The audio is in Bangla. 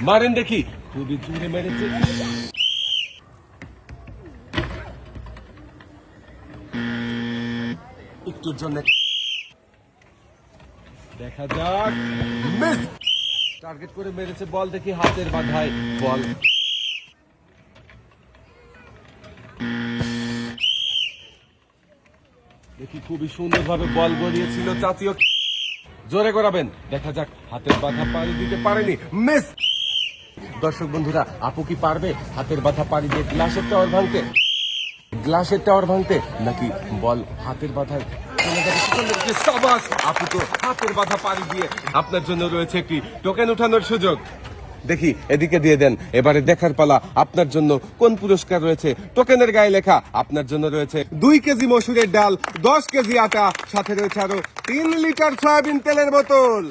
মারেন দেখি। খুবই জোরে মেরেছে। একটুর জন্য দেখা যাক। মিস। টার্গেট করে মেরেছে বল দেখি হাতের বাঁধায় বল। দেখি খুবই সুন্দরভাবে বল গড়িয়েছিল চাচিও। জোরে করাবেন, দেখা যাক হাতের বাধা পাড়ি দিতে পারেনি। মিস। দর্শক বন্ধুরা, আপু কি পারবে হাতের বাধা পাড়ি দিয়ে গ্লাসের টাওয়ার ভাঙতে? গ্লাসের টাওয়ার ভাঙতে নাকি বল হাতের বাধায় চলে যাবে? সাবাস, আপু তো হাতের বাধা পাড়ি দিয়ে। আপনার জন্য রয়েছে একটি টোকেন উঠানোর সুযোগ। দেখি এদিকে দিয়ে দেন। এবারে দেখার পালা আপনার জন্য কোন পুরস্কার রয়েছে। টোকেনের গায়ে লেখা আপনার জন্য রয়েছে 2 কেজি মসুরের ডাল, 10 কেজি আটা, সাথে রয়েছে আরো 3 লিটার সয়াবিন তেলের বোতল।